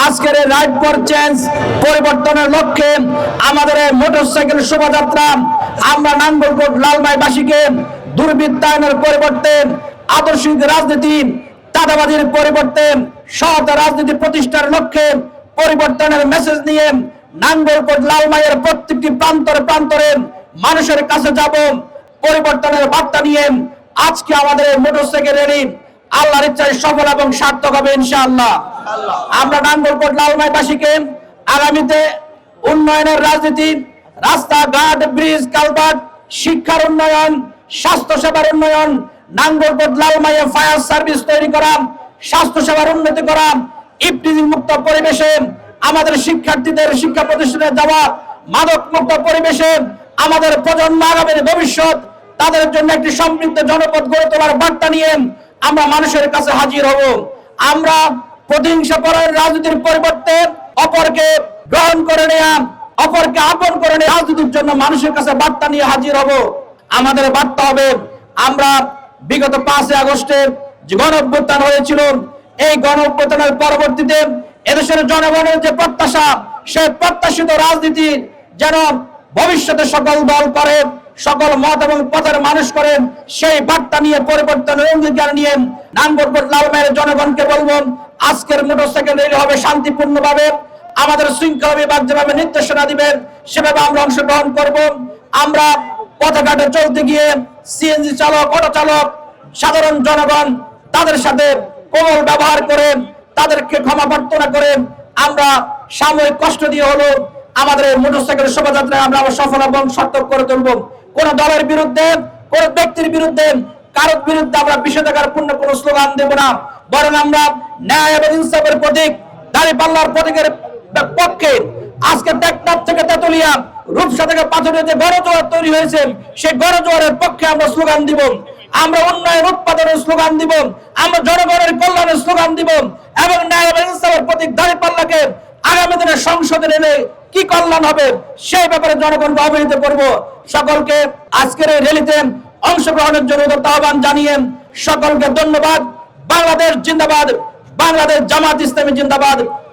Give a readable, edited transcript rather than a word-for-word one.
আজকের এই right for change পরিবর্তনের লক্ষ্যে আমাদের এই মোটরসাইকেল শোভাযাত্রা আমরা নাঙ্গলকোট লালমাইবাসীকে দুর্বৃত্তায়নের পরিবর্তে আদর্শিক রাজনীতি, চাঁদাবাজির পরিবর্তে সৎ রাজনীতি প্রতিষ্ঠার লক্ষ্যে পরিবর্তনের মেসেজ নিয়ে নাঙ্গলকোট লালমাইয়ের প্রত্যেকটি প্রান্তরে মানুষের কাছে যাব পরিবর্তনের বার্তা নিয়ে। আজকে আমাদের এই মোটরসাইকেল র্যালি আল্লাহর ইচ্ছায় সফল এবং সার্থক হবে ইনশাআল্লাহ। আমরা নাঙ্গলকোট লালমাইবাসীকে আগামীতে উন্নয়নের রাজনীতি, রাস্তাঘাট, ব্রিজ, কালভার্ট, শিক্ষার উন্নয়ন, স্বাস্থ্য সেবার উন্নয়ন, নাঙ্গলকোট লালমাইয়ে ফায়ার সার্ভিস তৈরি করা, স্বাস্থ্য সেবার উন্নতি করা, ইফটিজিং মুক্ত পরিবেশে আমাদের শিক্ষার্থীদের শিক্ষা প্রতিষ্ঠানে যাওয়া, মাদক মুক্ত পরিবেশে আমাদের প্রজন্ম আগামীর ভবিষ্যৎ, তাদের জন্য একটি সমৃদ্ধ জনপদ গড়ে তোলার বার্তা নিয়ে আমরা মানুষের কাছে হাজির হব। আমরা প্রতিহিংসা পরায়ণ রাজনীতির পরিবর্তে অপরকে গ্রহণ করে নেয়া, অপরকে আপন করে নেয়া রাজনীতির জন্য মানুষের কাছে বার্তা নিয়ে হাজির হব। আমাদের বার্তা হবে, আমরা বিগত 5 আগস্টে যে গণ অভ্যুত্থান হয়েছিল, এই গণ অভ্যুত্থানের পরবর্তীতে এদেশের জনগণের যে প্রত্যাশা, সেই প্রত্যাশিত রাজনীতি যেন ভবিষ্যতে সকল দল করে, সকল মত এবং পথের মানুষ করেন, সেই বার্তা নিয়ে পরিবর্তনের অঙ্গীকার নিয়ে নাঙ্গলকোট লালমাইয়ের জনগণকে বলবো, আজকের মোটরসাইকেল র্যালি হবে শান্তিপূর্ণভাবে। আমাদের শৃঙ্খলা বিভাগ যেভাবে নির্দেশনা দিবেন সেভাবে আমরা অংশগ্রহণ করব। আমরা পথঘাটে চলতে গিয়ে সিএনজি চালক, অটো চালক, সাধারণ জনগণ তাদের সাথে কোমল ব্যবহার করে তাদেরকে ক্ষমা প্রার্থনা করে আমরা সাময়িক কষ্ট দিয়ে হলো আমাদের এই মোটরসাইকেল শোভাযাত্রায় আমরা সফল এবং সার্থক করে তুলব। কোন দলের বিরুদ্ধে, কোন ব্যক্তির বিরুদ্ধে, কারোর বিরুদ্ধে আমরা বিষেধাগারপূর্ণ কোন স্লোগান দেব না, বরং আমরা ন্যায় এবং ইনসাফের প্রতীক, দাঁড়িপাল্লার প্রতীকের পক্ষে আজকে টেকনাফ থেকে তেতুলিয়া, রূপসা থেকে পাথরে যে গণজোয়ার তৈরি হয়েছে, সেই গণজোয়ারের পক্ষে আমরা স্লোগান দিব। আমরা উন্নয়ন উৎপাদনের স্লোগান দিব, আমরা জনগণের কল্যাণের স্লোগান দিব এবং ন্যায় এবং ইনসাফের প্রতীক দাঁড়িপাল্লাকে আগামী দিনে সংসদে এনে কি কল্যাণ হবে সেই ব্যাপারে জনগণকে অবহিত করব। সকলকে আজকের এই র্যালিতে অংশগ্রহণের জন্য আহ্বান জানিয়ে সকলকে ধন্যবাদ। বাংলাদেশ জিন্দাবাদ, বাংলাদেশ জামাত ইসলামী জিন্দাবাদ।